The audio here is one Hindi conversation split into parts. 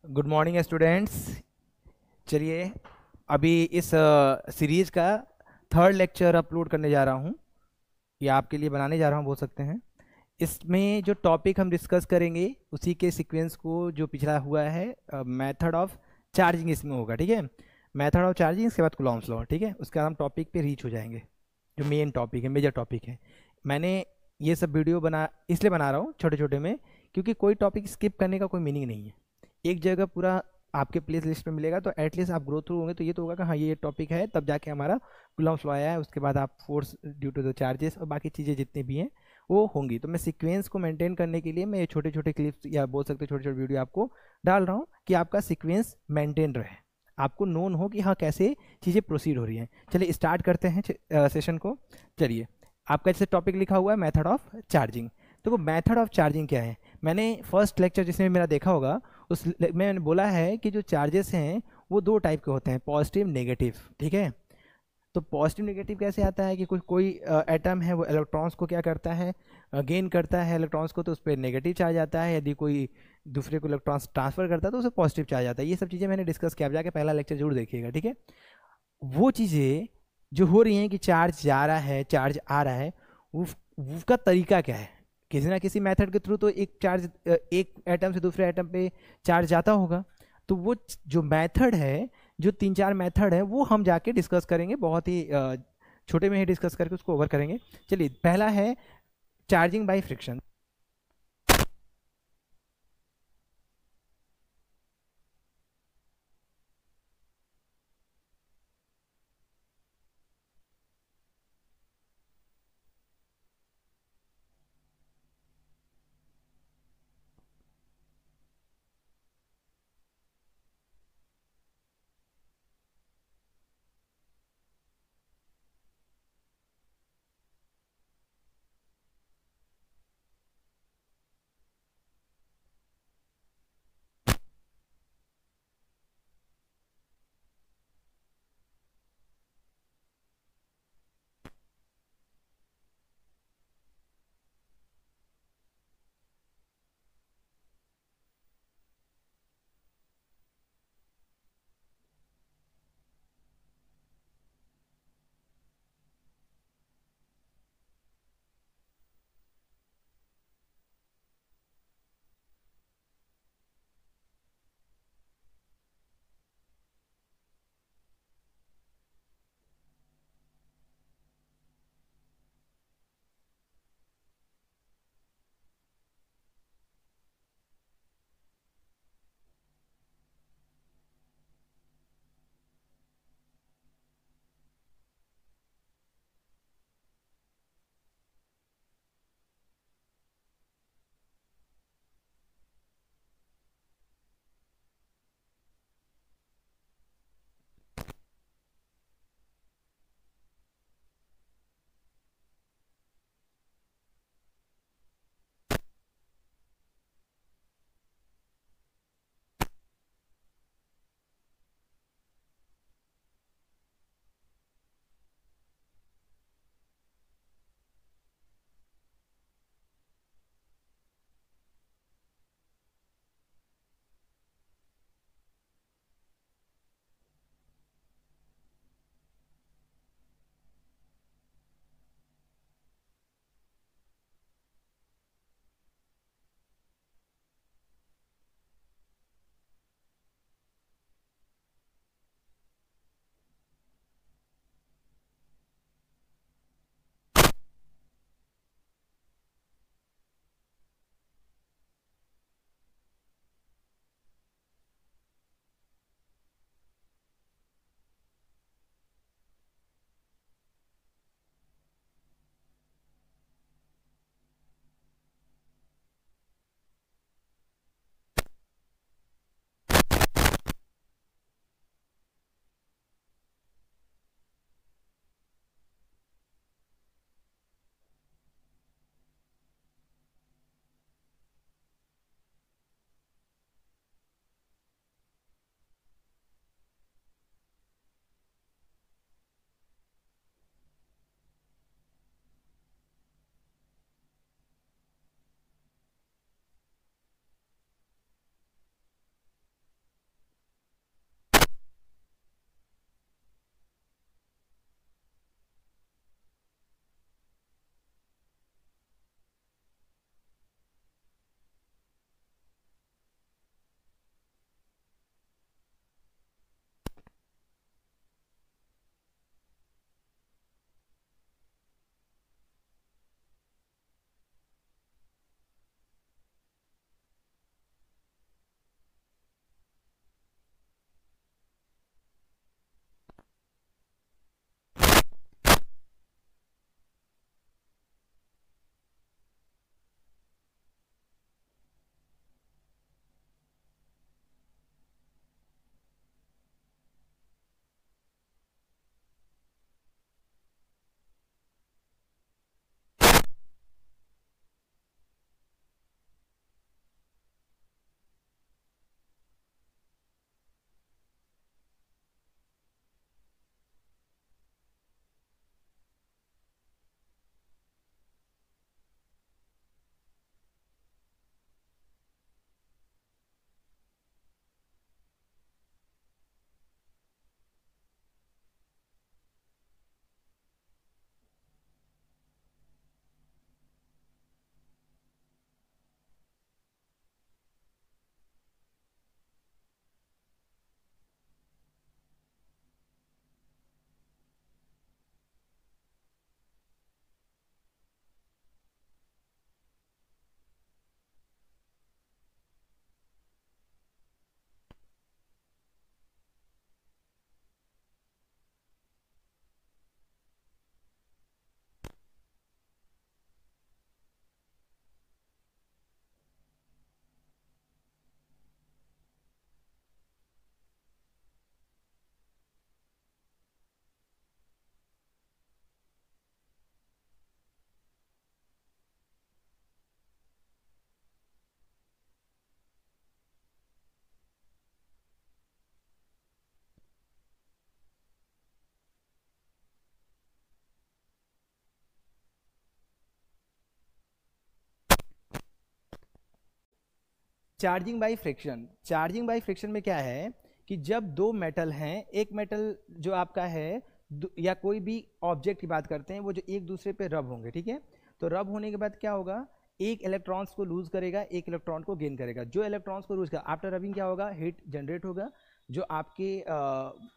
Good morning students. चलिए, अभी इस सीरीज़ का थर्ड लेक्चर अपलोड करने जा रहा हूँ, या आपके लिए बनाने जा रहा हूँ बोल सकते हैं। इसमें जो टॉपिक हम डिस्कस करेंगे उसी के सीक्वेंस को जो पिछला हुआ है, मेथड ऑफ चार्जिंग इसमें होगा। ठीक है, मेथड ऑफ चार्जिंग, इसके बाद कूलॉम्स लॉ। ठीक है, उसके बाद हम टॉपिक पे रीच हो जाएंगे, जो मेन टॉपिक है, मेजर टॉपिक है। मैंने ये सब वीडियो इसलिए बना रहा हूँ छोटे छोटे में, क्योंकि कोई टॉपिक स्किप करने का कोई मीनिंग नहीं है। एक जगह पूरा आपके प्लेस लिस्ट में मिलेगा, तो एटलीस्ट आप ग्रो थ्रू होंगे तो ये तो होगा कि हाँ ये टॉपिक है, तब जाके हमारा कूलॉम्स लॉ आया है, उसके बाद आप force due to the charges और बाकी चीज़ें जितनी भी हैं वो होंगी। तो मैं सीक्वेंस को मेंटेन करने के लिए मैं ये छोटे छोटे क्लिप्स या बोल सकते छोटे छोटे वीडियो आपको डाल रहा हूँ कि आपका सीक्वेंस मेंटेन रहे, आपको नोन हो कि हाँ कैसे चीज़ें प्रोसीड हो रही हैं। चलिए स्टार्ट करते हैं सेशन को। चलिए, आपका जैसे टॉपिक लिखा हुआ है मेथड ऑफ चार्जिंग, तो वो मेथड ऑफ चार्जिंग क्या है? मैंने फर्स्ट लेक्चर जिसमें मेरा देखा होगा में मैंने बोला है कि जो चार्जेस हैं वो दो टाइप के होते हैं, पॉजिटिव नेगेटिव। ठीक है, तो पॉजिटिव नेगेटिव कैसे आता है कि कोई कोई एटम है वो इलेक्ट्रॉन्स को क्या करता है, गेन करता है इलेक्ट्रॉन्स को, तो उस पर नेगेटिव चार्ज आता है। यदि कोई दूसरे को इलेक्ट्रॉन्स ट्रांसफर करता है तो उसे पॉजिटिव चार्ज आता है। ये सब चीज़ें मैंने डिस्कस किया, आप जाके पहला लेक्चर जरूर देखिएगा। ठीक है, वो चीज़ें जो हो रही हैं कि चार्ज जा रहा है चार्ज आ रहा है, वो उसका तरीका क्या है? किसी ना किसी मेथड के थ्रू तो एक चार्ज एक एटम से दूसरे एटम पे चार्ज जाता होगा। तो वो जो मेथड है, जो तीन चार मेथड है, वो हम जाके डिस्कस करेंगे, बहुत ही छोटे में ही डिस्कस करके उसको ओवर करेंगे। चलिए, पहला है charging by friction. Charging by friction. Charging by friction में क्या है कि जब दो मेटल हैं, एक मेटल जो आपका है या कोई भी ऑब्जेक्ट की बात करते हैं, वो जो एक दूसरे पे रब होंगे, ठीक है। तो रब होने के बाद क्या होगा, एक इलेक्ट्रॉन्स को लूज करेगा, एक इलेक्ट्रॉन को गेन करेगा। जो इलेक्ट्रॉन्स को लूज करेगा, आफ्टर रबिंग क्या होगा, हीट जनरेट होगा। जो आपके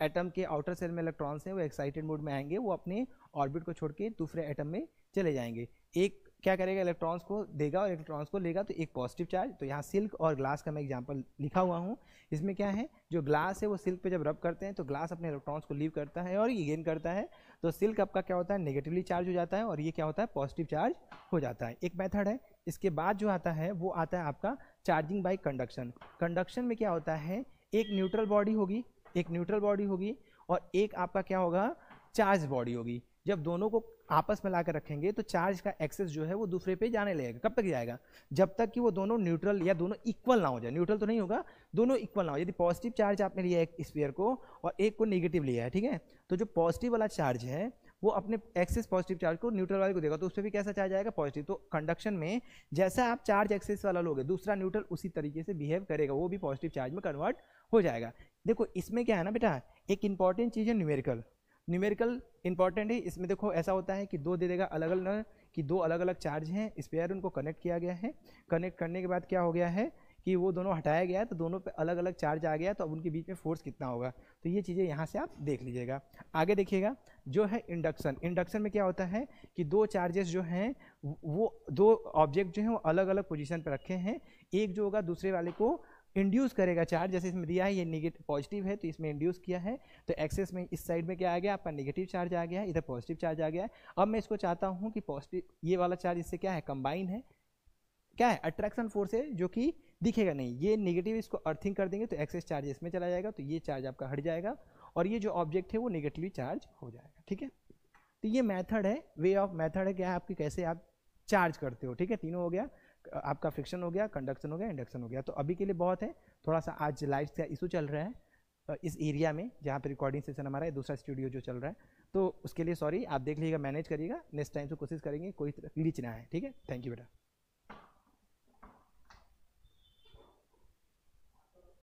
एटम के आउटर सेल में इलेक्ट्रॉन्स हैं वो एक्साइटेड मोड में आएंगे, वो अपने ऑर्बिट को छोड़ के दूसरे एटम में चले जाएंगे। एक क्या करेगा, इलेक्ट्रॉन्स को देगा और इलेक्ट्रॉन्स को लेगा, तो एक पॉजिटिव चार्ज। तो यहाँ सिल्क और ग्लास का मैं एग्जांपल लिखा हुआ हूँ। इसमें क्या है, जो ग्लास है वो सिल्क पे जब रब करते हैं तो ग्लास अपने इलेक्ट्रॉन्स को लीव करता है और ये गेन करता है। तो सिल्क आपका क्या होता है, नेगेटिवली चार्ज हो जाता है और ये क्या होता है, पॉजिटिव चार्ज हो जाता है। एक मेथड है। इसके बाद जो आता है वो आता है आपका चार्जिंग बाय कंडक्शन। कंडक्शन में क्या होता है, एक न्यूट्रल बॉडी होगी, एक न्यूट्रल बॉडी होगी और एक आपका क्या होगा, चार्ज बॉडी होगी। जब दोनों को आपस में लाकर रखेंगे तो चार्ज का एक्सेस जो है वो दूसरे पे जाने लगेगा। कब तक जाएगा, जब तक कि वो दोनों न्यूट्रल या दोनों इक्वल ना हो जाए। न्यूट्रल तो नहीं होगा, दोनों इक्वल ना हो। यदि पॉजिटिव चार्ज आपने लिया है एक स्फीयर को और एक को नेगेटिव लिया है, ठीक है, तो जो पॉजिटिव वाला चार्ज है वो अपने एक्सेस पॉजिटिव चार्ज को न्यूट्रल वाले को देगा, तो उस पर भी कैसा चार्ज आएगा, पॉजिटिव। तो कंडक्शन में जैसा आप चार्ज एक्सेस वाला लोगे, दूसरा न्यूट्रल उसी तरीके से बिहेव करेगा, वो भी पॉजिटिव चार्ज में कन्वर्ट हो जाएगा। देखो इसमें क्या है ना बेटा, एक इंपॉर्टेंट चीज़ है न्यूमेरिकल। न्यूमेरिकल इंपॉर्टेंट है। इसमें देखो ऐसा होता है कि दो दे देगा अलग अलग, कि दो अलग अलग चार्ज हैं, स्पेयर उनको कनेक्ट किया गया है। कनेक्ट करने के बाद क्या हो गया है कि वो दोनों हटाया गया है, तो दोनों पे अलग अलग चार्ज आ गया, तो अब उनके बीच में फोर्स कितना होगा। तो ये चीज़ें यहाँ से आप देख लीजिएगा। आगे देखिएगा जो है इंडक्शन। इंडक्शन में क्या होता है कि दो चार्जेस जो हैं वो दो ऑब्जेक्ट जो हैं वो अलग अलग पोजीशन पर रखे हैं। एक जो होगा दूसरे वाले को इंड्यूस करेगा चार्ज, जैसे इसमें दिया है ये नेगेटिव पॉजिटिव है तो इसमें इंड्यूस किया है, तो एक्सेस में इस साइड में क्या आ गया, आपका नेगेटिव चार्ज आ गया है, इधर पॉजिटिव चार्ज आ गया है। अब मैं इसको चाहता हूँ कि पॉजिटिव ये वाला चार्ज इससे क्या है, कंबाइन है, क्या है, अट्रैक्शन फोर्स है, जो कि दिखेगा नहीं। ये नेगेटिव इसको अर्थिंग कर देंगे तो एक्सेस चार्ज इसमें चला जाएगा, तो ये चार्ज आपका हट जाएगा और ये जो ऑब्जेक्ट है वो नेगेटिवली चार्ज हो जाएगा, ठीक है। तो ये मेथड है, वे ऑफ मेथड है, क्या है आपकी, कैसे आप चार्ज करते हो, ठीक है। तीनों हो गया आपका, फ्रिक्शन हो गया, कंडक्शन हो गया, इंडक्शन हो गया। तो अभी के लिए बहुत है, थोड़ा सा आज लाइट्स का इशू चल रहा है इस एरिया में जहाँ पे रिकॉर्डिंग सेशन हमारा है, दूसरा स्टूडियो जो चल रहा है, तो उसके लिए सॉरी, आप देख लीजिएगा, मैनेज करिएगा। नेक्स्ट टाइम से कोशिश करेंगे कोई ग्लिच ना है, ठीक है। थैंक यू बेटा।